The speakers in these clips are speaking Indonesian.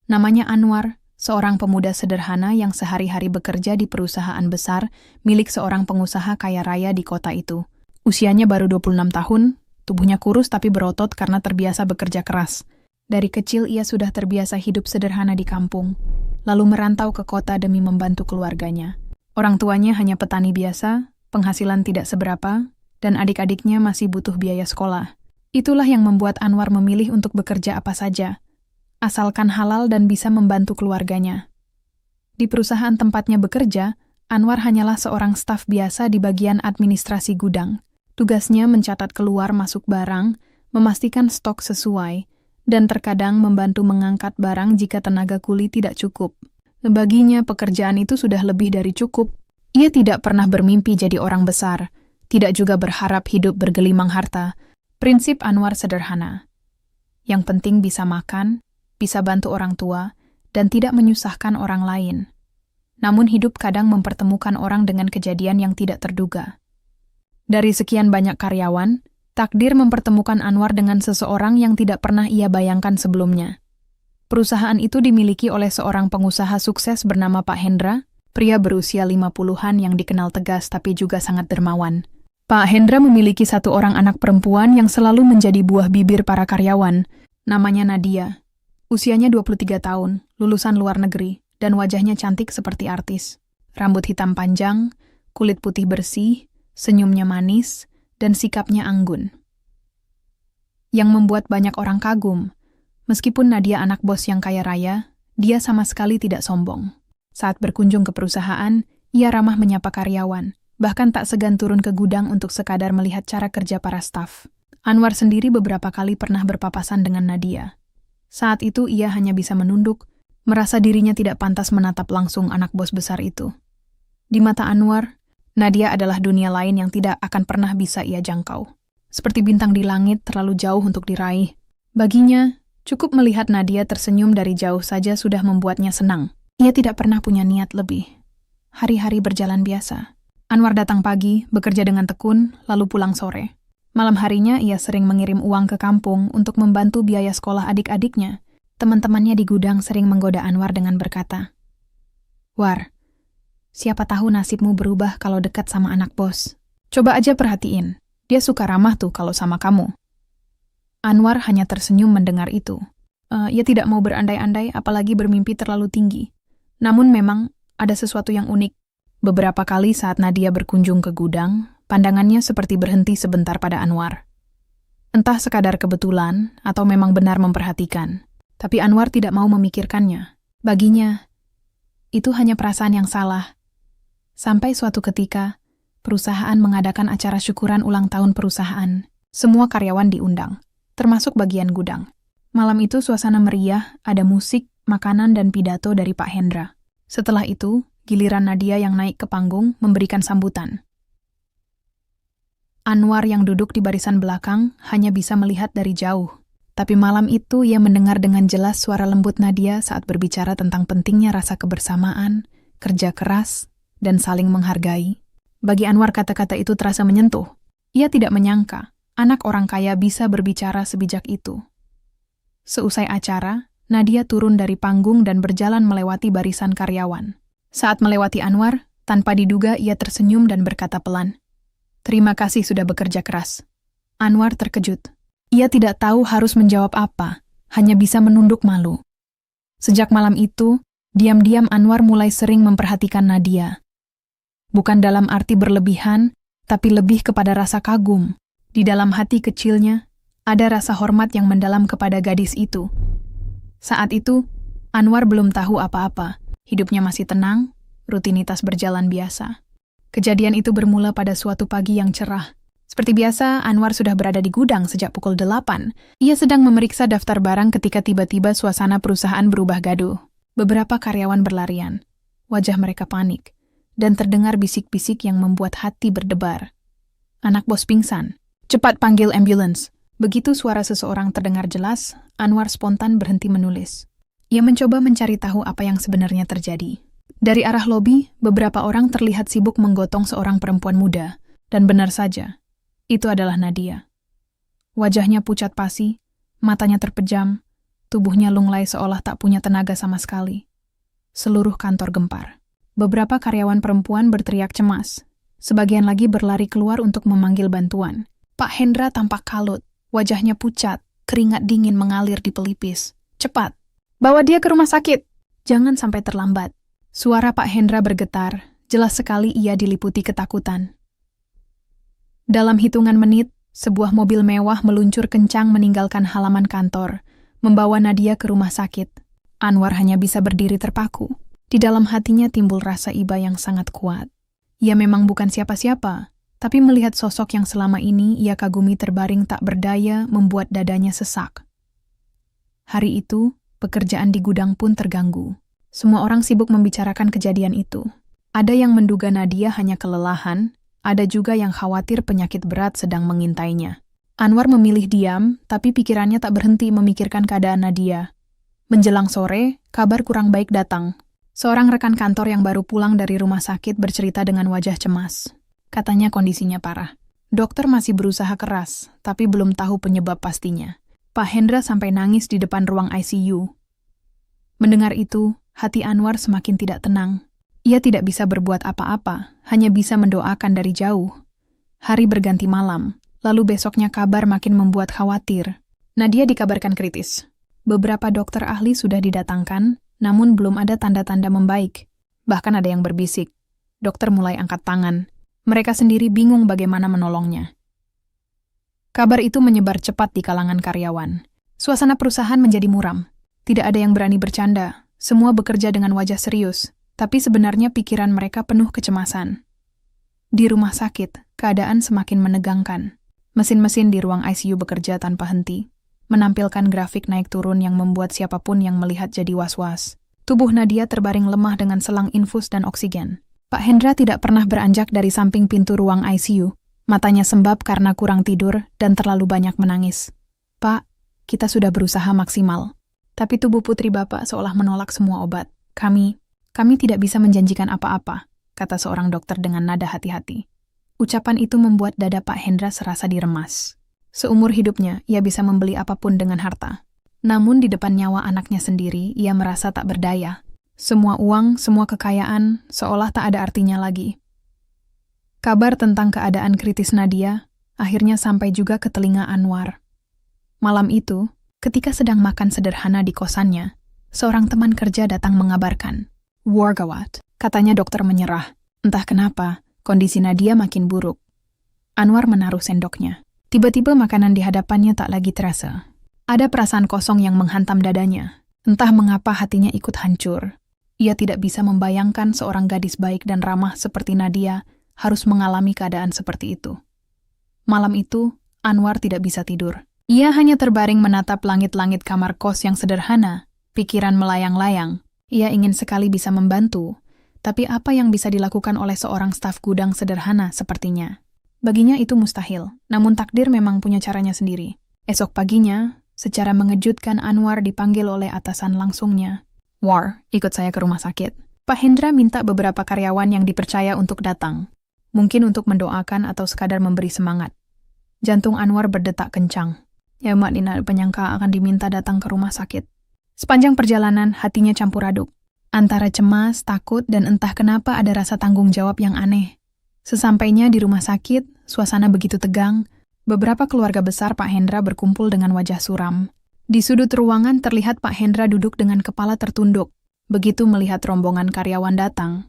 Namanya Anwar, seorang pemuda sederhana yang sehari-hari bekerja di perusahaan besar milik seorang pengusaha kaya raya di kota itu. Usianya baru 26 tahun, tubuhnya kurus tapi berotot karena terbiasa bekerja keras. Dari kecil ia sudah terbiasa hidup sederhana di kampung, lalu merantau ke kota demi membantu keluarganya. Orang tuanya hanya petani biasa, penghasilan tidak seberapa, dan adik-adiknya masih butuh biaya sekolah. Itulah yang membuat Anwar memilih untuk bekerja apa saja, asalkan halal dan bisa membantu keluarganya. Di perusahaan tempatnya bekerja, Anwar hanyalah seorang staf biasa di bagian administrasi gudang. Tugasnya mencatat keluar masuk barang, memastikan stok sesuai, dan terkadang membantu mengangkat barang jika tenaga kuli tidak cukup. Baginya pekerjaan itu sudah lebih dari cukup. Ia tidak pernah bermimpi jadi orang besar, tidak juga berharap hidup bergelimang harta. Prinsip Anwar sederhana. Yang penting bisa makan, bisa bantu orang tua, dan tidak menyusahkan orang lain. Namun hidup kadang mempertemukan orang dengan kejadian yang tidak terduga. Dari sekian banyak karyawan, takdir mempertemukan Anwar dengan seseorang yang tidak pernah ia bayangkan sebelumnya. Perusahaan itu dimiliki oleh seorang pengusaha sukses bernama Pak Hendra, pria berusia 50-an yang dikenal tegas tapi juga sangat dermawan. Pak Hendra memiliki satu orang anak perempuan yang selalu menjadi buah bibir para karyawan. Namanya Nadia. Usianya 23 tahun, lulusan luar negeri, dan wajahnya cantik seperti artis. Rambut hitam panjang, kulit putih bersih, senyumnya manis, dan sikapnya anggun. Yang membuat banyak orang kagum. Meskipun Nadia anak bos yang kaya raya, dia sama sekali tidak sombong. Saat berkunjung ke perusahaan, ia ramah menyapa karyawan, bahkan tak segan turun ke gudang untuk sekadar melihat cara kerja para staf. Anwar sendiri beberapa kali pernah berpapasan dengan Nadia. Saat itu ia hanya bisa menunduk, merasa dirinya tidak pantas menatap langsung anak bos besar itu. Di mata Anwar, Nadia adalah dunia lain yang tidak akan pernah bisa ia jangkau. Seperti bintang di langit terlalu jauh untuk diraih. Baginya, cukup melihat Nadia tersenyum dari jauh saja sudah membuatnya senang. Ia tidak pernah punya niat lebih. Hari-hari berjalan biasa. Anwar datang pagi, bekerja dengan tekun, lalu pulang sore. Malam harinya ia sering mengirim uang ke kampung untuk membantu biaya sekolah adik-adiknya. Teman-temannya di gudang sering menggoda Anwar dengan berkata, "War, siapa tahu nasibmu berubah kalau dekat sama anak bos. Coba aja perhatiin, dia suka ramah tuh kalau sama kamu." Anwar hanya tersenyum mendengar itu. Ia tidak mau berandai-andai apalagi bermimpi terlalu tinggi. Namun memang ada sesuatu yang unik. Beberapa kali saat Nadia berkunjung ke gudang, pandangannya seperti berhenti sebentar pada Anwar. Entah sekadar kebetulan atau memang benar memperhatikan, tapi Anwar tidak mau memikirkannya. Baginya, itu hanya perasaan yang salah. Sampai suatu ketika, perusahaan mengadakan acara syukuran ulang tahun perusahaan. Semua karyawan diundang, termasuk bagian gudang. Malam itu suasana meriah, ada musik, makanan, dan pidato dari Pak Hendra. Setelah itu, giliran Nadia yang naik ke panggung memberikan sambutan. Anwar yang duduk di barisan belakang hanya bisa melihat dari jauh. Tapi malam itu ia mendengar dengan jelas suara lembut Nadia saat berbicara tentang pentingnya rasa kebersamaan, kerja keras, dan saling menghargai. Bagi Anwar kata-kata itu terasa menyentuh. Ia tidak menyangka anak orang kaya bisa berbicara sebijak itu. Seusai acara, Nadia turun dari panggung dan berjalan melewati barisan karyawan. Saat melewati Anwar, tanpa diduga ia tersenyum dan berkata pelan, "Terima kasih sudah bekerja keras." Anwar terkejut. Ia tidak tahu harus menjawab apa, hanya bisa menunduk malu. Sejak malam itu, diam-diam Anwar mulai sering memperhatikan Nadia. Bukan dalam arti berlebihan, tapi lebih kepada rasa kagum. Di dalam hati kecilnya, ada rasa hormat yang mendalam kepada gadis itu. Saat itu, Anwar belum tahu apa-apa. Hidupnya masih tenang, rutinitas berjalan biasa. Kejadian itu bermula pada suatu pagi yang cerah. Seperti biasa, Anwar sudah berada di gudang sejak pukul 8. Ia sedang memeriksa daftar barang ketika tiba-tiba suasana perusahaan berubah gaduh. Beberapa karyawan berlarian. Wajah mereka panik. Dan terdengar bisik-bisik yang membuat hati berdebar. "Anak bos pingsan. Cepat panggil ambulans." Begitu suara seseorang terdengar jelas, Anwar spontan berhenti menulis. Ia mencoba mencari tahu apa yang sebenarnya terjadi. Dari arah lobi, beberapa orang terlihat sibuk menggotong seorang perempuan muda. Dan benar saja, itu adalah Nadia. Wajahnya pucat pasi, matanya terpejam, Tubuhnya lunglai seolah tak punya tenaga sama sekali. Seluruh kantor gempar. Beberapa karyawan perempuan berteriak cemas. Sebagian lagi berlari keluar untuk memanggil bantuan. Pak Hendra tampak kalut, wajahnya pucat, keringat dingin mengalir di pelipis. Cepat, bawa dia ke rumah sakit. Jangan sampai terlambat. Suara Pak Hendra bergetar, jelas sekali ia diliputi ketakutan. Dalam hitungan menit, sebuah mobil mewah meluncur kencang meninggalkan halaman kantor, membawa Nadia ke rumah sakit. Anwar hanya bisa berdiri terpaku. Di dalam hatinya timbul rasa iba yang sangat kuat. Ia memang bukan siapa-siapa, tapi melihat sosok yang selama ini ia kagumi terbaring tak berdaya membuat dadanya sesak. Hari itu, pekerjaan di gudang pun terganggu. Semua orang sibuk membicarakan kejadian itu. Ada yang menduga Nadia hanya kelelahan, ada juga yang khawatir penyakit berat sedang mengintainya. Anwar memilih diam, tapi pikirannya tak berhenti memikirkan keadaan Nadia. Menjelang sore, kabar kurang baik datang. Seorang rekan kantor yang baru pulang dari rumah sakit bercerita dengan wajah cemas. Katanya kondisinya parah. Dokter masih berusaha keras, tapi belum tahu penyebab pastinya. Pak Hendra sampai nangis di depan ruang ICU. Mendengar itu, hati Anwar semakin tidak tenang. Ia tidak bisa berbuat apa-apa, hanya bisa mendoakan dari jauh. Hari berganti malam, lalu besoknya kabar makin membuat khawatir. Nadia dikabarkan kritis. Beberapa dokter ahli sudah didatangkan, namun belum ada tanda-tanda membaik. Bahkan ada yang berbisik. Dokter mulai angkat tangan. Mereka sendiri bingung bagaimana menolongnya. Kabar itu menyebar cepat di kalangan karyawan. Suasana perusahaan menjadi muram. Tidak ada yang berani bercanda. Semua bekerja dengan wajah serius. Tapi sebenarnya pikiran mereka penuh kecemasan. Di rumah sakit, keadaan semakin menegangkan. Mesin-mesin di ruang ICU bekerja tanpa henti, menampilkan grafik naik turun yang membuat siapapun yang melihat jadi was-was. Tubuh Nadia terbaring lemah dengan selang infus dan oksigen. Pak Hendra tidak pernah beranjak dari samping pintu ruang ICU. Matanya sembab karena kurang tidur dan terlalu banyak menangis. Pak, kita sudah berusaha maksimal. Tapi tubuh putri Bapak seolah menolak semua obat. Kami tidak bisa menjanjikan apa-apa, kata seorang dokter dengan nada hati-hati. Ucapan itu membuat dada Pak Hendra serasa diremas. Seumur hidupnya, ia bisa membeli apapun dengan harta. Namun di depan nyawa anaknya sendiri, ia merasa tak berdaya. Semua uang, semua kekayaan, seolah tak ada artinya lagi. Kabar tentang keadaan kritis Nadia akhirnya sampai juga ke telinga Anwar. Malam itu, ketika sedang makan sederhana di kosannya, seorang teman kerja datang mengabarkan. War gawat, katanya dokter menyerah. Entah kenapa, kondisi Nadia makin buruk. Anwar menaruh sendoknya. Tiba-tiba makanan di hadapannya tak lagi terasa. Ada perasaan kosong yang menghantam dadanya. Entah mengapa hatinya ikut hancur. Ia tidak bisa membayangkan seorang gadis baik dan ramah seperti Nadia harus mengalami keadaan seperti itu. Malam itu, Anwar tidak bisa tidur. Ia hanya terbaring menatap langit-langit kamar kos yang sederhana, pikiran melayang-layang. Ia ingin sekali bisa membantu, tapi apa yang bisa dilakukan oleh seorang staf gudang sederhana sepertinya? Baginya itu mustahil, namun takdir memang punya caranya sendiri. Esok paginya, secara mengejutkan Anwar dipanggil oleh atasan langsungnya. War, ikut saya ke rumah sakit. Pak Hendra minta beberapa karyawan yang dipercaya untuk datang. Mungkin untuk mendoakan atau sekadar memberi semangat. Jantung Anwar berdetak kencang. Ya mak tidak penyangka akan diminta datang ke rumah sakit. Sepanjang perjalanan, hatinya campur aduk. Antara cemas, takut, dan entah kenapa ada rasa tanggung jawab yang aneh. Sesampainya di rumah sakit, suasana begitu tegang. Beberapa keluarga besar Pak Hendra berkumpul dengan wajah suram. Di sudut ruangan terlihat Pak Hendra duduk dengan kepala tertunduk. Begitu melihat rombongan karyawan datang,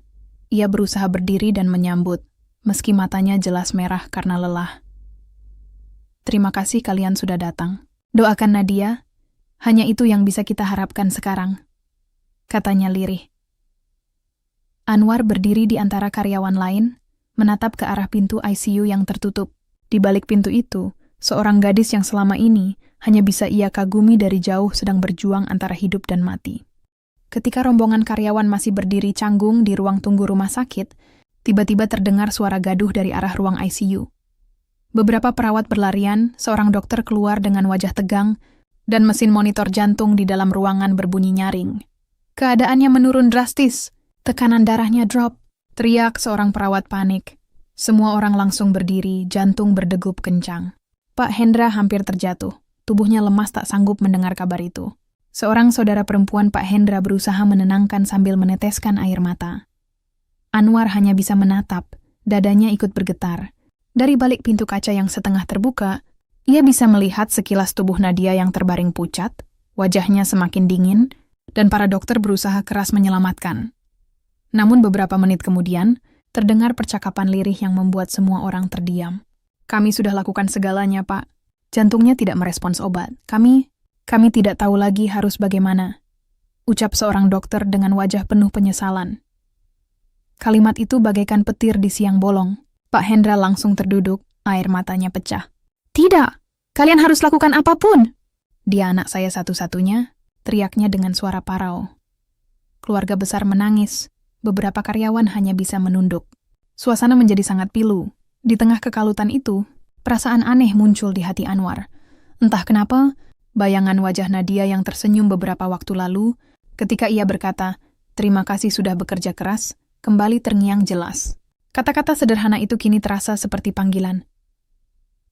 ia berusaha berdiri dan menyambut, meski matanya jelas merah karena lelah. Terima kasih kalian sudah datang. Doakan Nadia. Hanya itu yang bisa kita harapkan sekarang, katanya lirih. Anwar berdiri di antara karyawan lain, menatap ke arah pintu ICU yang tertutup. Di balik pintu itu, seorang gadis yang selama ini hanya bisa ia kagumi dari jauh sedang berjuang antara hidup dan mati. Ketika rombongan karyawan masih berdiri canggung di ruang tunggu rumah sakit, tiba-tiba terdengar suara gaduh dari arah ruang ICU. Beberapa perawat berlarian, seorang dokter keluar dengan wajah tegang, dan mesin monitor jantung di dalam ruangan berbunyi nyaring. Keadaannya menurun drastis, tekanan darahnya drop, teriak seorang perawat panik. Semua orang langsung berdiri, jantung berdegup kencang. Pak Hendra hampir terjatuh, tubuhnya lemas tak sanggup mendengar kabar itu. Seorang saudara perempuan Pak Hendra berusaha menenangkan sambil meneteskan air mata. Anwar hanya bisa menatap, dadanya ikut bergetar. Dari balik pintu kaca yang setengah terbuka, ia bisa melihat sekilas tubuh Nadia yang terbaring pucat, wajahnya semakin dingin, dan para dokter berusaha keras menyelamatkan. Namun beberapa menit kemudian, terdengar percakapan lirih yang membuat semua orang terdiam. Kami sudah lakukan segalanya, Pak. Jantungnya tidak merespons obat. Kami tidak tahu lagi harus bagaimana. Ucap seorang dokter dengan wajah penuh penyesalan. Kalimat itu bagaikan petir di siang bolong. Pak Hendra langsung terduduk, air matanya pecah. Tidak, kalian harus lakukan apapun. Dia anak saya satu-satunya, teriaknya dengan suara parau. Keluarga besar menangis, beberapa karyawan hanya bisa menunduk. Suasana menjadi sangat pilu. Di tengah kekalutan itu, perasaan aneh muncul di hati Anwar. Entah kenapa, bayangan wajah Nadia yang tersenyum beberapa waktu lalu, ketika ia berkata, "Terima kasih sudah bekerja keras," kembali terngiang jelas. Kata-kata sederhana itu kini terasa seperti panggilan.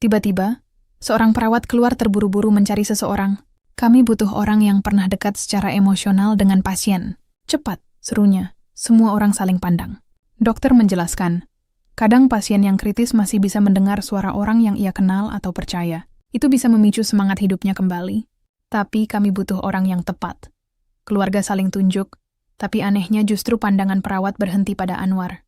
Tiba-tiba, seorang perawat keluar terburu-buru mencari seseorang. Kami butuh orang yang pernah dekat secara emosional dengan pasien. Cepat, serunya. Semua orang saling pandang. Dokter menjelaskan, kadang pasien yang kritis masih bisa mendengar suara orang yang ia kenal atau percaya. Itu bisa memicu semangat hidupnya kembali. Tapi kami butuh orang yang tepat. Keluarga saling tunjuk, tapi anehnya justru pandangan perawat berhenti pada Anwar.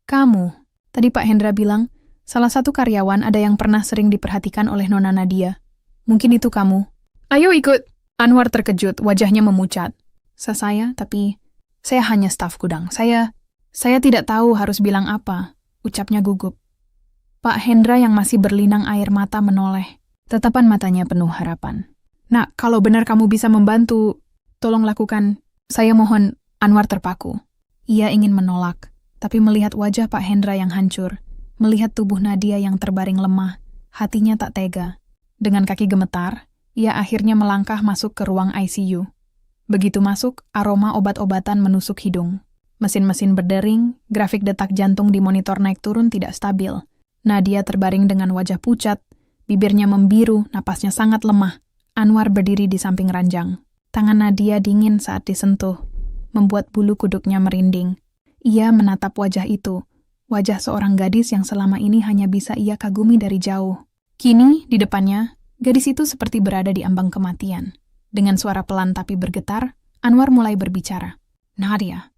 Kamu, tadi Pak Hendra bilang, salah satu karyawan ada yang pernah sering diperhatikan oleh Nona Nadia. Mungkin itu kamu. Ayo ikut. Anwar terkejut, wajahnya memucat. Saya, tapi saya hanya staf gudang. Saya tidak tahu harus bilang apa, ucapnya gugup. Pak Hendra yang masih berlinang air mata menoleh. Tatapan matanya penuh harapan. Nak, kalau benar kamu bisa membantu, tolong lakukan. Saya mohon. Anwar terpaku. Ia ingin menolak, tapi melihat wajah Pak Hendra yang hancur, melihat tubuh Nadia yang terbaring lemah, hatinya tak tega. Dengan kaki gemetar, ia akhirnya melangkah masuk ke ruang ICU. Begitu masuk, aroma obat-obatan menusuk hidung. Mesin-mesin berdering, grafik detak jantung di monitor naik turun tidak stabil. Nadia terbaring dengan wajah pucat, bibirnya membiru, napasnya sangat lemah. Anwar berdiri di samping ranjang. Tangan Nadia dingin saat disentuh, membuat bulu kuduknya merinding. Ia menatap wajah itu, wajah seorang gadis yang selama ini hanya bisa ia kagumi dari jauh. Kini, di depannya, gadis itu seperti berada di ambang kematian. Dengan suara pelan tapi bergetar, Anwar mulai berbicara. Nadia,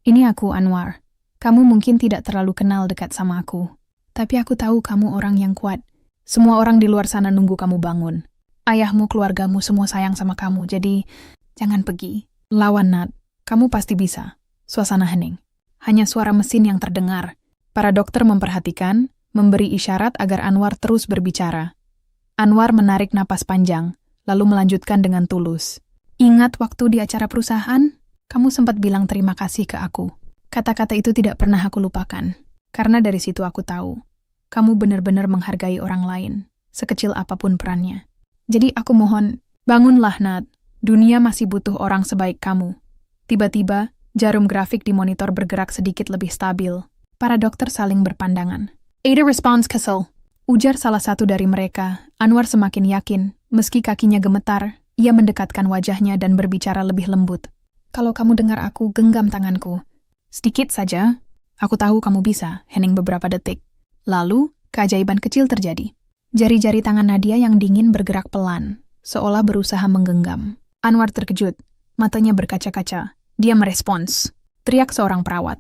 ini aku Anwar. Kamu mungkin tidak terlalu kenal dekat sama aku. Tapi aku tahu kamu orang yang kuat. Semua orang di luar sana nunggu kamu bangun. Ayahmu, keluargamu, semua sayang sama kamu. Jadi, jangan pergi. Lawan Nat. Kamu pasti bisa. Suasana hening. Hanya suara mesin yang terdengar. Para dokter memperhatikan, memberi isyarat agar Anwar terus berbicara. Anwar menarik napas panjang, lalu melanjutkan dengan tulus. Ingat waktu di acara perusahaan? Kamu sempat bilang terima kasih ke aku. Kata-kata itu tidak pernah aku lupakan. Karena dari situ aku tahu, kamu benar-benar menghargai orang lain, sekecil apapun perannya. Jadi aku mohon, bangunlah Nat. Dunia masih butuh orang sebaik kamu. Tiba-tiba, jarum grafik di monitor bergerak sedikit lebih stabil. Para dokter saling berpandangan. Ada response kesel. Ujar salah satu dari mereka. Anwar semakin yakin, meski kakinya gemetar, ia mendekatkan wajahnya dan berbicara lebih lembut. Kalau kamu dengar aku genggam tanganku. Sedikit saja. Aku tahu kamu bisa, hening beberapa detik. Lalu, keajaiban kecil terjadi. Jari-jari tangan Nadia yang dingin bergerak pelan, seolah berusaha menggenggam. Anwar terkejut, matanya berkaca-kaca. Dia merespons. Teriak seorang perawat.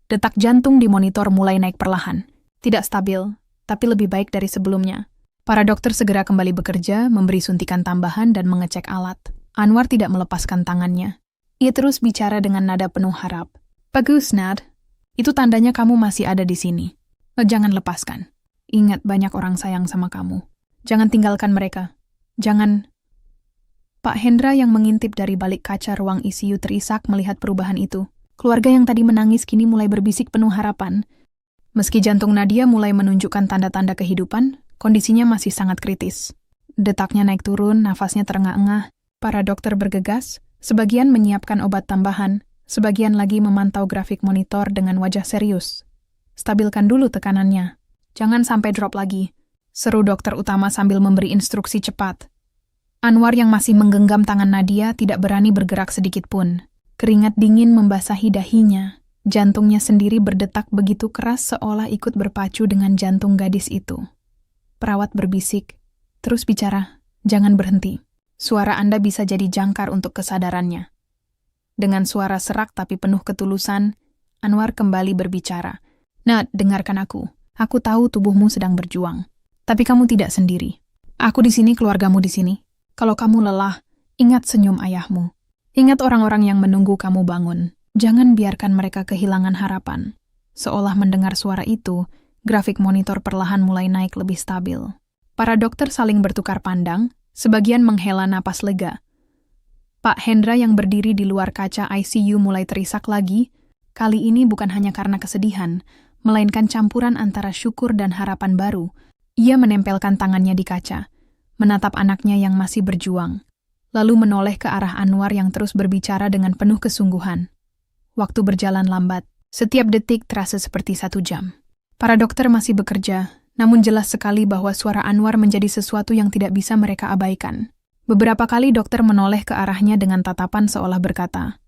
Detak jantung di monitor mulai naik perlahan. Tidak stabil, tapi lebih baik dari sebelumnya. Para dokter segera kembali bekerja, memberi suntikan tambahan dan mengecek alat. Anwar tidak melepaskan tangannya. Ia terus bicara dengan nada penuh harap. Bagus, Nad. Itu tandanya kamu masih ada di sini. Jangan lepaskan. Ingat banyak orang sayang sama kamu. Jangan tinggalkan mereka. Jangan. Pak Hendra yang mengintip dari balik kaca ruang ICU terisak melihat perubahan itu. Keluarga yang tadi menangis kini mulai berbisik penuh harapan. Meski jantung Nadia mulai menunjukkan tanda-tanda kehidupan, kondisinya masih sangat kritis. Detaknya naik turun, nafasnya terengah-engah. Para dokter bergegas, sebagian menyiapkan obat tambahan, sebagian lagi memantau grafik monitor dengan wajah serius. Stabilkan dulu tekanannya. Jangan sampai drop lagi. Seru dokter utama sambil memberi instruksi cepat. Anwar yang masih menggenggam tangan Nadia tidak berani bergerak sedikit pun. Keringat dingin membasahi dahinya. Jantungnya sendiri berdetak begitu keras seolah ikut berpacu dengan jantung gadis itu. Perawat berbisik, "Terus bicara, jangan berhenti. Suara Anda bisa jadi jangkar untuk kesadarannya." Dengan suara serak tapi penuh ketulusan, Anwar kembali berbicara. "Nad, dengarkan aku. Aku tahu tubuhmu sedang berjuang. Tapi kamu tidak sendiri. Aku di sini, keluargamu di sini. Kalau kamu lelah, ingat senyum ayahmu. Ingat orang-orang yang menunggu kamu bangun. Jangan biarkan mereka kehilangan harapan." Seolah mendengar suara itu, grafik monitor perlahan mulai naik lebih stabil. Para dokter saling bertukar pandang, sebagian menghela napas lega. Pak Hendra yang berdiri di luar kaca ICU mulai terisak lagi. Kali ini bukan hanya karena kesedihan, melainkan campuran antara syukur dan harapan baru. Ia menempelkan tangannya di kaca, menatap anaknya yang masih berjuang, lalu menoleh ke arah Anwar yang terus berbicara dengan penuh kesungguhan. Waktu berjalan lambat, setiap detik terasa seperti 1 jam. Para dokter masih bekerja, namun jelas sekali bahwa suara Anwar menjadi sesuatu yang tidak bisa mereka abaikan. Beberapa kali dokter menoleh ke arahnya dengan tatapan seolah berkata,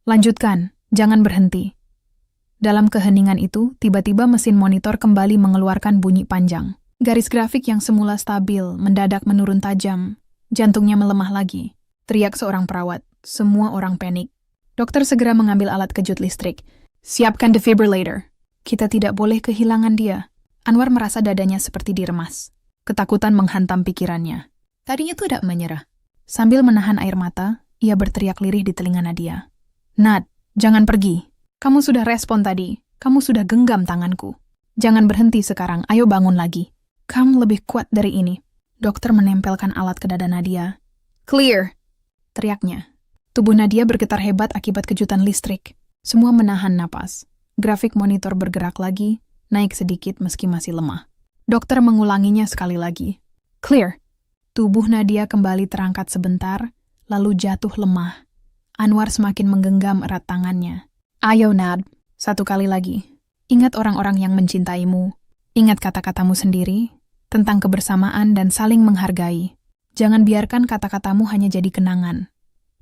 "Lanjutkan, jangan berhenti." Dalam keheningan itu, tiba-tiba mesin monitor kembali mengeluarkan bunyi panjang. Garis grafik yang semula stabil mendadak menurun tajam. Jantungnya melemah lagi. Teriak seorang perawat. Semua orang panik. Dokter segera mengambil alat kejut listrik. "Siapkan defibrillator. Kita tidak boleh kehilangan dia." Anwar merasa dadanya seperti diremas. Ketakutan menghantam pikirannya. Tadinya tidak menyerah. Sambil menahan air mata, ia berteriak lirih di telinga Nadia. "Nad, jangan pergi. Kamu sudah respon tadi. Kamu sudah genggam tanganku. Jangan berhenti sekarang, ayo bangun lagi. Kamu lebih kuat dari ini." Dokter menempelkan alat ke dada Nadia. "Clear!" teriaknya. Tubuh Nadia bergetar hebat akibat kejutan listrik. Semua menahan napas. Grafik monitor bergerak lagi, naik sedikit meski masih lemah. Dokter mengulanginya sekali lagi. "Clear!" Tubuh Nadia kembali terangkat sebentar, lalu jatuh lemah. Anwar semakin menggenggam erat tangannya. "Ayo Nad, 1 kali lagi. Ingat orang-orang yang mencintaimu. Ingat kata-katamu sendiri, tentang kebersamaan dan saling menghargai. Jangan biarkan kata-katamu hanya jadi kenangan."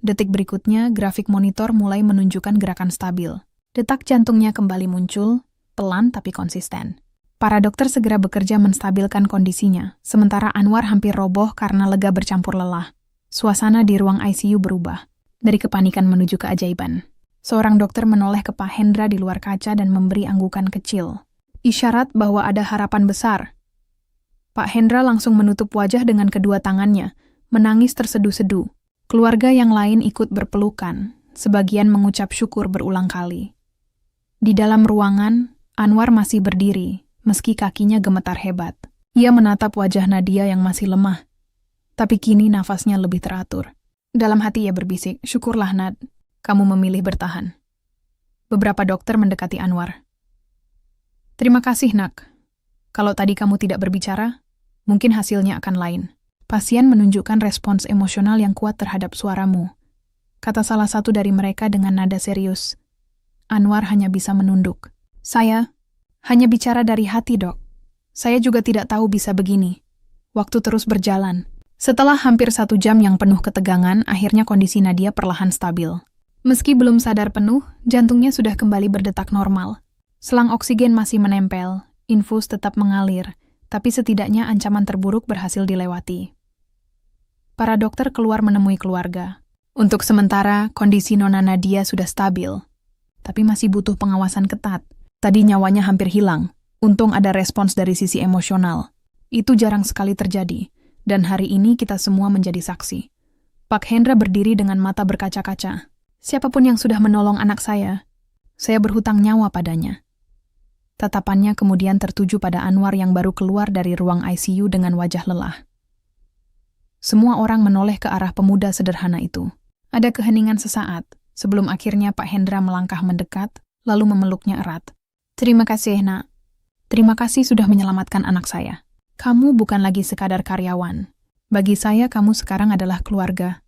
Detik berikutnya, grafik monitor mulai menunjukkan gerakan stabil. Detak jantungnya kembali muncul, pelan tapi konsisten. Para dokter segera bekerja menstabilkan kondisinya, sementara Anwar hampir roboh karena lega bercampur lelah. Suasana di ruang ICU berubah, dari kepanikan menuju keajaiban. Seorang dokter menoleh ke Pak Hendra di luar kaca dan memberi anggukan kecil. Isyarat bahwa ada harapan besar. Pak Hendra langsung menutup wajah dengan kedua tangannya, menangis terseduh-seduh. Keluarga yang lain ikut berpelukan, sebagian mengucap syukur berulang kali. Di dalam ruangan, Anwar masih berdiri, meski kakinya gemetar hebat. Ia menatap wajah Nadia yang masih lemah, tapi kini nafasnya lebih teratur. Dalam hati ia berbisik, "Syukurlah Nad, kamu memilih bertahan." Beberapa dokter mendekati Anwar. "Terima kasih, Nak. Kalau tadi kamu tidak berbicara, mungkin hasilnya akan lain. Pasien menunjukkan respons emosional yang kuat terhadap suaramu," kata salah satu dari mereka dengan nada serius. Anwar hanya bisa menunduk. "Saya hanya bicara dari hati, Dok. Saya juga tidak tahu bisa begini." Waktu terus berjalan. Setelah hampir 1 jam yang penuh ketegangan, akhirnya kondisi Nadia perlahan stabil. Meski belum sadar penuh, jantungnya sudah kembali berdetak normal. Selang oksigen masih menempel, infus tetap mengalir, tapi setidaknya ancaman terburuk berhasil dilewati. Para dokter keluar menemui keluarga. Untuk sementara, kondisi Nona Nadia sudah stabil, tapi masih butuh pengawasan ketat. Tadi nyawanya hampir hilang. Untung ada respons dari sisi emosional. Itu jarang sekali terjadi, dan hari ini kita semua menjadi saksi. Pak Hendra berdiri dengan mata berkaca-kaca. "Siapapun yang sudah menolong anak saya berhutang nyawa padanya." Tatapannya kemudian tertuju pada Anwar yang baru keluar dari ruang ICU dengan wajah lelah. Semua orang menoleh ke arah pemuda sederhana itu. Ada keheningan sesaat, sebelum akhirnya Pak Hendra melangkah mendekat, lalu memeluknya erat. "Terima kasih, Nak. Terima kasih sudah menyelamatkan anak saya. Kamu bukan lagi sekadar karyawan. Bagi saya, kamu sekarang adalah keluarga."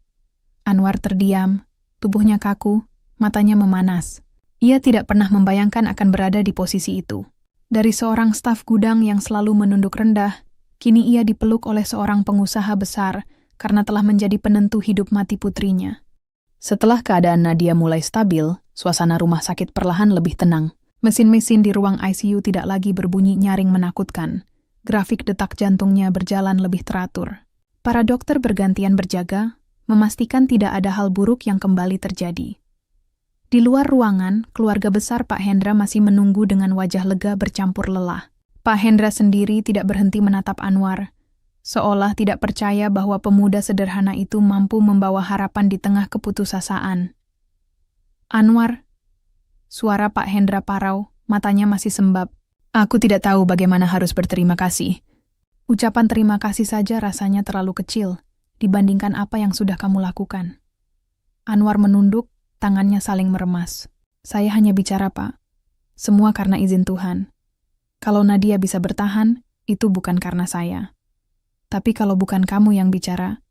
Anwar terdiam, tubuhnya kaku, matanya memanas. Ia tidak pernah membayangkan akan berada di posisi itu. Dari seorang staf gudang yang selalu menunduk rendah, kini ia dipeluk oleh seorang pengusaha besar, karena telah menjadi penentu hidup mati putrinya. Setelah keadaan Nadia mulai stabil, suasana rumah sakit perlahan lebih tenang. Mesin-mesin di ruang ICU tidak lagi berbunyi nyaring menakutkan. Grafik detak jantungnya berjalan lebih teratur. Para dokter bergantian berjaga, memastikan tidak ada hal buruk yang kembali terjadi. Di luar ruangan, keluarga besar Pak Hendra masih menunggu dengan wajah lega bercampur lelah. Pak Hendra sendiri tidak berhenti menatap Anwar, seolah tidak percaya bahwa pemuda sederhana itu mampu membawa harapan di tengah keputusasaan. Anwar, suara Pak Hendra parau, matanya masih sembab. Aku tidak tahu bagaimana harus berterima kasih. Ucapan terima kasih saja rasanya terlalu kecil dibandingkan apa yang sudah kamu lakukan. Anwar menunduk, tangannya saling meremas. Saya hanya bicara, Pak. Semua karena izin Tuhan. Kalau Nadia bisa bertahan, itu bukan karena saya. Tapi kalau bukan kamu yang bicara,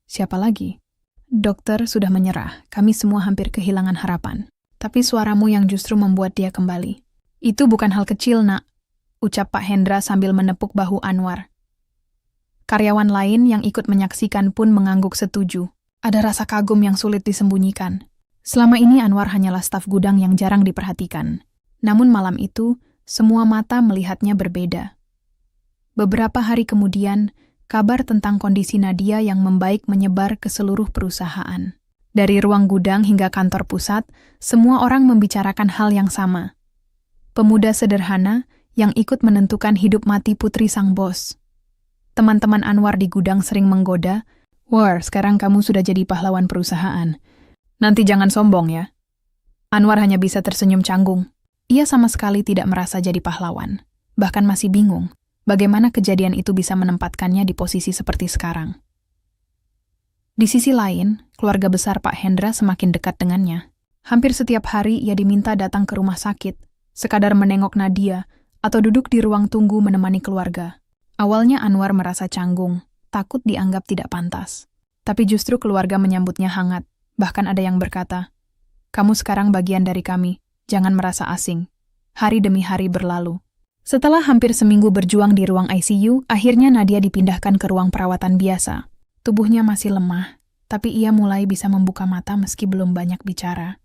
siapa lagi? Dokter sudah menyerah, kami semua hampir kehilangan harapan. Tapi suaramu yang justru membuat dia kembali. Itu bukan hal kecil, Nak, ucap Pak Hendra sambil menepuk bahu Anwar. Karyawan lain yang ikut menyaksikan pun mengangguk setuju. Ada rasa kagum yang sulit disembunyikan. Selama ini Anwar hanyalah staf gudang yang jarang diperhatikan. Namun malam itu, semua mata melihatnya berbeda. Beberapa hari kemudian, kabar tentang kondisi Nadia yang membaik menyebar ke seluruh perusahaan. Dari ruang gudang hingga kantor pusat, semua orang membicarakan hal yang sama. Pemuda sederhana yang ikut menentukan hidup mati putri sang bos. Teman-teman Anwar di gudang sering menggoda, "War, sekarang kamu sudah jadi pahlawan perusahaan. Nanti jangan sombong ya." Anwar hanya bisa tersenyum canggung. Ia sama sekali tidak merasa jadi pahlawan. Bahkan masih bingung bagaimana kejadian itu bisa menempatkannya di posisi seperti sekarang. Di sisi lain, keluarga besar Pak Hendra semakin dekat dengannya. Hampir setiap hari ia diminta datang ke rumah sakit, sekadar menengok Nadia, atau duduk di ruang tunggu menemani keluarga. Awalnya Anwar merasa canggung, takut dianggap tidak pantas. Tapi justru keluarga menyambutnya hangat, bahkan ada yang berkata, "Kamu sekarang bagian dari kami, jangan merasa asing." Hari demi hari berlalu. Setelah hampir seminggu berjuang di ruang ICU, akhirnya Nadia dipindahkan ke ruang perawatan biasa. Tubuhnya masih lemah, tapi ia mulai bisa membuka mata meski belum banyak bicara.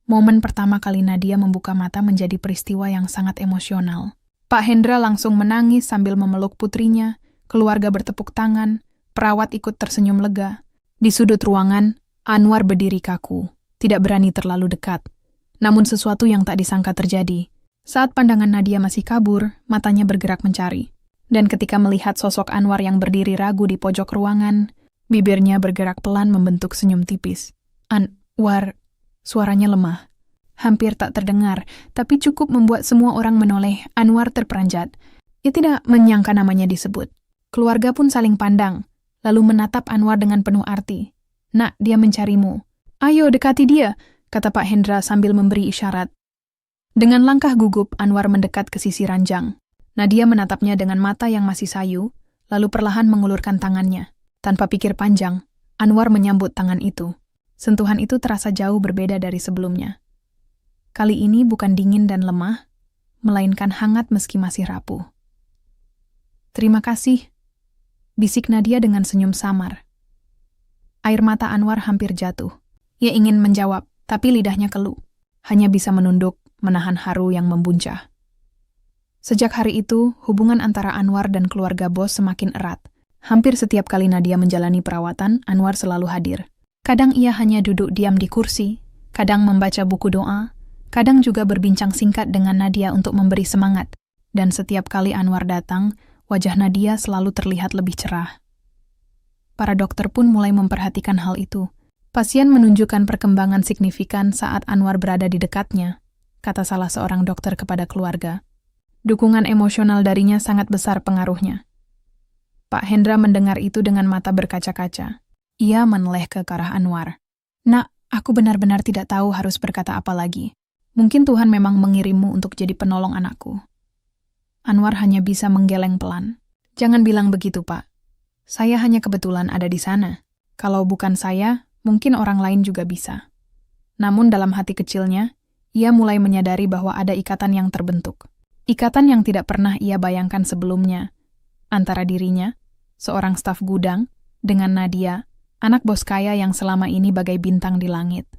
Momen pertama kali Nadia membuka mata menjadi peristiwa yang sangat emosional. Pak Hendra langsung menangis sambil memeluk putrinya, keluarga bertepuk tangan, perawat ikut tersenyum lega. Di sudut ruangan, Anwar berdiri kaku, tidak berani terlalu dekat. Namun sesuatu yang tak disangka terjadi. Saat pandangan Nadia masih kabur, matanya bergerak mencari. Dan ketika melihat sosok Anwar yang berdiri ragu di pojok ruangan, bibirnya bergerak pelan membentuk senyum tipis. "Anwar," suaranya lemah. Hampir tak terdengar, tapi cukup membuat semua orang menoleh. Anwar terperanjat. Ia tidak menyangka namanya disebut. Keluarga pun saling pandang, lalu menatap Anwar dengan penuh arti. "Nak, dia mencarimu." "Ayo, dekati dia," kata Pak Hendra sambil memberi isyarat. Dengan langkah gugup, Anwar mendekat ke sisi ranjang. Nadia menatapnya dengan mata yang masih sayu, lalu perlahan mengulurkan tangannya. Tanpa pikir panjang, Anwar menyambut tangan itu. Sentuhan itu terasa jauh berbeda dari sebelumnya. Kali ini bukan dingin dan lemah, melainkan hangat meski masih rapuh. "Terima kasih," bisik Nadia dengan senyum samar. Air mata Anwar hampir jatuh. Ia ingin menjawab, tapi lidahnya keluh. Hanya bisa menunduk, menahan haru yang membuncah. Sejak hari itu, hubungan antara Anwar dan keluarga bos semakin erat. Hampir setiap kali Nadia menjalani perawatan, Anwar selalu hadir. Kadang ia hanya duduk diam di kursi, kadang membaca buku doa, kadang juga berbincang singkat dengan Nadia untuk memberi semangat. Dan setiap kali Anwar datang, wajah Nadia selalu terlihat lebih cerah. Para dokter pun mulai memperhatikan hal itu. Pasien menunjukkan perkembangan signifikan saat Anwar berada di dekatnya, kata salah seorang dokter kepada keluarga. Dukungan emosional darinya sangat besar pengaruhnya. Pak Hendra mendengar itu dengan mata berkaca-kaca. Ia menoleh ke arah Anwar. "Nak, aku benar-benar tidak tahu harus berkata apa lagi. Mungkin Tuhan memang mengirimmu untuk jadi penolong anakku." Anwar hanya bisa menggeleng pelan. "Jangan bilang begitu, Pak. Saya hanya kebetulan ada di sana. Kalau bukan saya, mungkin orang lain juga bisa." Namun dalam hati kecilnya, ia mulai menyadari bahwa ada ikatan yang terbentuk. Ikatan yang tidak pernah ia bayangkan sebelumnya. Antara dirinya, seorang staf gudang, dengan Nadia, anak bos kaya yang selama ini bagai bintang di langit.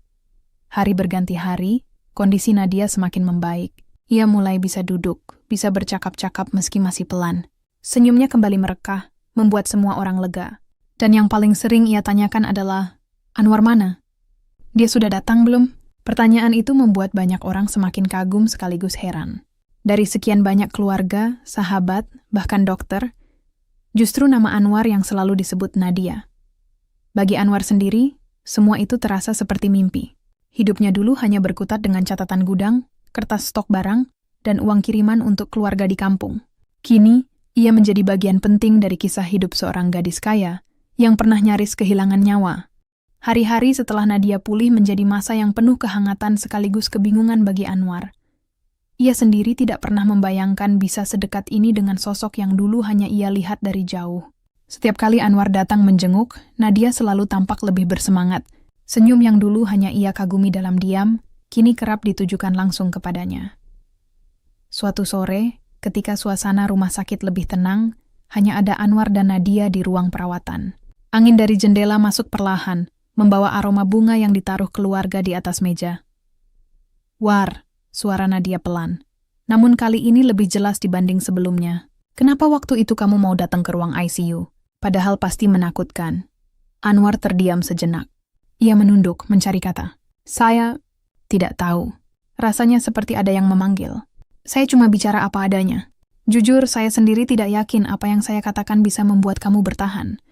Hari berganti hari, kondisi Nadia semakin membaik. Ia mulai bisa duduk, bisa bercakap-cakap meski masih pelan. Senyumnya kembali merekah, membuat semua orang lega. Dan yang paling sering ia tanyakan adalah, Anwar mana? Dia sudah datang belum? Pertanyaan itu membuat banyak orang semakin kagum sekaligus heran. Dari sekian banyak keluarga, sahabat, bahkan dokter, justru nama Anwar yang selalu disebut Nadia. Bagi Anwar sendiri, semua itu terasa seperti mimpi. Hidupnya dulu hanya berkutat dengan catatan gudang, kertas stok barang, dan uang kiriman untuk keluarga di kampung. Kini, ia menjadi bagian penting dari kisah hidup seorang gadis kaya yang pernah nyaris kehilangan nyawa. Hari-hari setelah Nadia pulih menjadi masa yang penuh kehangatan sekaligus kebingungan bagi Anwar. Ia sendiri tidak pernah membayangkan bisa sedekat ini dengan sosok yang dulu hanya ia lihat dari jauh. Setiap kali Anwar datang menjenguk, Nadia selalu tampak lebih bersemangat. Senyum yang dulu hanya ia kagumi dalam diam, kini kerap ditujukan langsung kepadanya. Suatu sore, ketika suasana rumah sakit lebih tenang, hanya ada Anwar dan Nadia di ruang perawatan. Angin dari jendela masuk perlahan, membawa aroma bunga yang ditaruh keluarga di atas meja. War, suara Nadia pelan. Namun kali ini lebih jelas dibanding sebelumnya. Kenapa waktu itu kamu mau datang ke ruang ICU? Padahal pasti menakutkan. Anwar terdiam sejenak. Ia menunduk, mencari kata. Saya tidak tahu. Rasanya seperti ada yang memanggil. Saya cuma bicara apa adanya. Jujur, saya sendiri tidak yakin apa yang saya katakan bisa membuat kamu bertahan.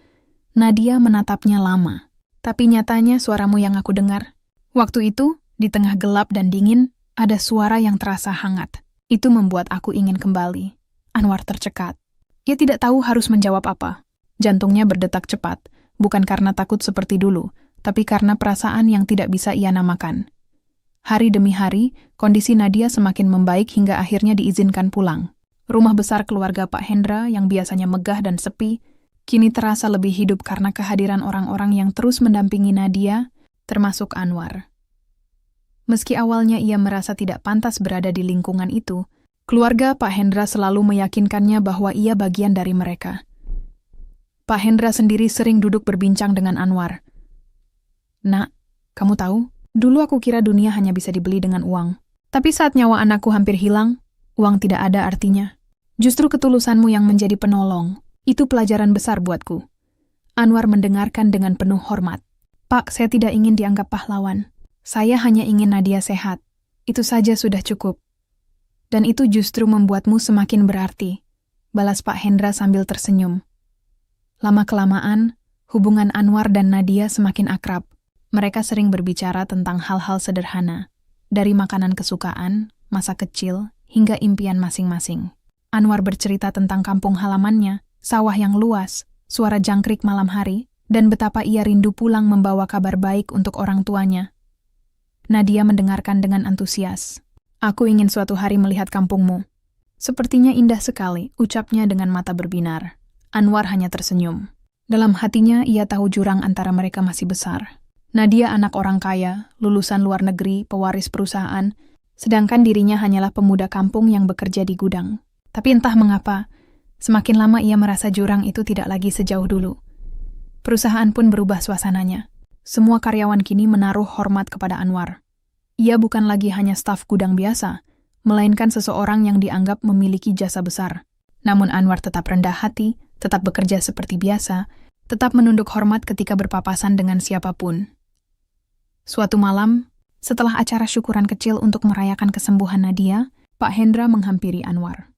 Nadia menatapnya lama. Tapi nyatanya suaramu yang aku dengar. Waktu itu, di tengah gelap dan dingin, ada suara yang terasa hangat. Itu membuat aku ingin kembali. Anwar tercekat. Ia tidak tahu harus menjawab apa. Jantungnya berdetak cepat, bukan karena takut seperti dulu, tapi karena perasaan yang tidak bisa ia namakan. Hari demi hari, kondisi Nadia semakin membaik hingga akhirnya diizinkan pulang. Rumah besar keluarga Pak Hendra yang biasanya megah dan sepi, kini terasa lebih hidup karena kehadiran orang-orang yang terus mendampingi Nadia, termasuk Anwar. Meski awalnya ia merasa tidak pantas berada di lingkungan itu, keluarga Pak Hendra selalu meyakinkannya bahwa ia bagian dari mereka. Pak Hendra sendiri sering duduk berbincang dengan Anwar. Nak, kamu tahu, dulu aku kira dunia hanya bisa dibeli dengan uang. Tapi saat nyawa anakku hampir hilang, uang tidak ada artinya. Justru ketulusanmu yang menjadi penolong. Itu pelajaran besar buatku. Anwar mendengarkan dengan penuh hormat. Pak, saya tidak ingin dianggap pahlawan. Saya hanya ingin Nadia sehat. Itu saja sudah cukup. Dan itu justru membuatmu semakin berarti. Balas Pak Hendra sambil tersenyum. Lama-kelamaan, hubungan Anwar dan Nadia semakin akrab. Mereka sering berbicara tentang hal-hal sederhana. Dari makanan kesukaan, masa kecil, hingga impian masing-masing. Anwar bercerita tentang kampung halamannya, sawah yang luas, suara jangkrik malam hari, dan betapa ia rindu pulang membawa kabar baik untuk orang tuanya. Nadia mendengarkan dengan antusias. Aku ingin suatu hari melihat kampungmu. Sepertinya indah sekali, ucapnya dengan mata berbinar. Anwar hanya tersenyum. Dalam hatinya ia tahu jurang antara mereka masih besar. Nadia anak orang kaya, lulusan luar negeri, pewaris perusahaan, sedangkan dirinya hanyalah pemuda kampung yang bekerja di gudang. Tapi entah mengapa, semakin lama ia merasa jurang itu tidak lagi sejauh dulu. Perusahaan pun berubah suasananya. Semua karyawan kini menaruh hormat kepada Anwar. Ia bukan lagi hanya staf gudang biasa, melainkan seseorang yang dianggap memiliki jasa besar. Namun Anwar tetap rendah hati, tetap bekerja seperti biasa, tetap menunduk hormat ketika berpapasan dengan siapapun. Suatu malam, setelah acara syukuran kecil untuk merayakan kesembuhan Nadia, Pak Hendra menghampiri Anwar.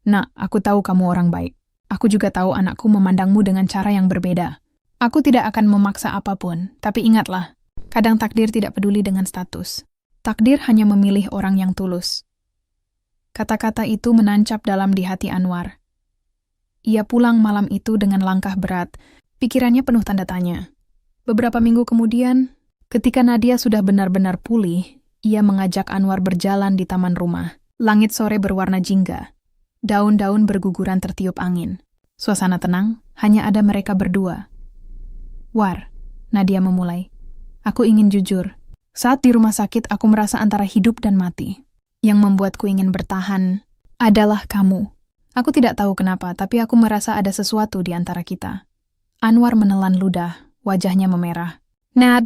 Nak, aku tahu kamu orang baik. Aku juga tahu anakku memandangmu dengan cara yang berbeda. Aku tidak akan memaksa apapun, tapi ingatlah, kadang takdir tidak peduli dengan status. Takdir hanya memilih orang yang tulus. Kata-kata itu menancap dalam di hati Anwar. Ia pulang malam itu dengan langkah berat, pikirannya penuh tanda tanya. Beberapa minggu kemudian, ketika Nadia sudah benar-benar pulih, ia mengajak Anwar berjalan di taman rumah. Langit sore berwarna jingga. Daun-daun berguguran tertiup angin. Suasana tenang, hanya ada mereka berdua. War, Nadia memulai. Aku ingin jujur. Saat di rumah sakit, aku merasa antara hidup dan mati. Yang membuatku ingin bertahan adalah kamu. Aku tidak tahu kenapa, tapi aku merasa ada sesuatu di antara kita. Anwar menelan ludah, wajahnya memerah. Nad,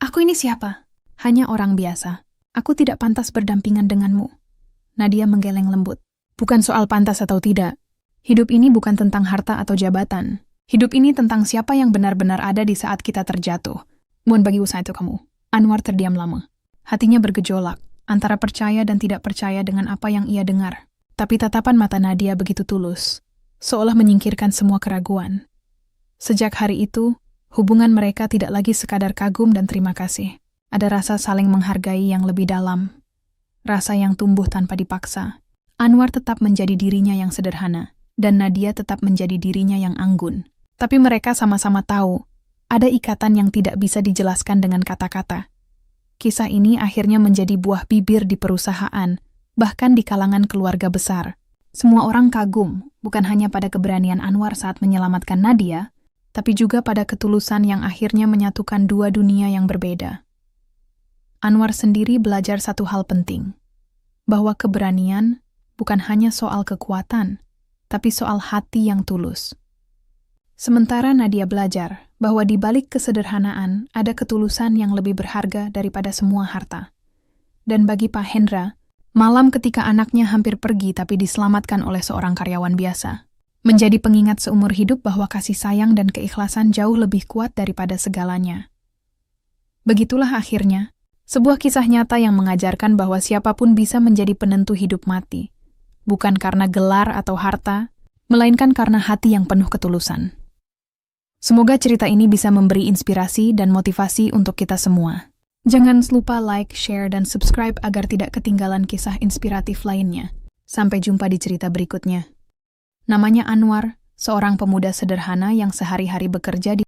aku ini siapa? Hanya orang biasa. Aku tidak pantas berdampingan denganmu. Nadia menggeleng lembut. Bukan soal pantas atau tidak. Hidup ini bukan tentang harta atau jabatan. Hidup ini tentang siapa yang benar-benar ada di saat kita terjatuh. Mohon bagi usaha itu kamu. Anwar terdiam lama. Hatinya bergejolak, antara percaya dan tidak percaya dengan apa yang ia dengar. Tapi tatapan mata Nadia begitu tulus, seolah menyingkirkan semua keraguan. Sejak hari itu, hubungan mereka tidak lagi sekadar kagum dan terima kasih. Ada rasa saling menghargai yang lebih dalam. Rasa yang tumbuh tanpa dipaksa. Anwar tetap menjadi dirinya yang sederhana, dan Nadia tetap menjadi dirinya yang anggun. Tapi mereka sama-sama tahu, ada ikatan yang tidak bisa dijelaskan dengan kata-kata. Kisah ini akhirnya menjadi buah bibir di perusahaan, bahkan di kalangan keluarga besar. Semua orang kagum, bukan hanya pada keberanian Anwar saat menyelamatkan Nadia, tapi juga pada ketulusan yang akhirnya menyatukan dua dunia yang berbeda. Anwar sendiri belajar satu hal penting, bahwa keberanian bukan hanya soal kekuatan, tapi soal hati yang tulus. Sementara Nadia belajar bahwa di balik kesederhanaan ada ketulusan yang lebih berharga daripada semua harta. Dan bagi Pak Hendra, malam ketika anaknya hampir pergi tapi diselamatkan oleh seorang karyawan biasa, menjadi pengingat seumur hidup bahwa kasih sayang dan keikhlasan jauh lebih kuat daripada segalanya. Begitulah akhirnya, sebuah kisah nyata yang mengajarkan bahwa siapapun bisa menjadi penentu hidup mati, bukan karena gelar atau harta, melainkan karena hati yang penuh ketulusan. Semoga cerita ini bisa memberi inspirasi dan motivasi untuk kita semua. Jangan lupa like, share, dan subscribe agar tidak ketinggalan kisah inspiratif lainnya. Sampai jumpa di cerita berikutnya. Namanya Anwar, seorang pemuda sederhana yang sehari-hari bekerja di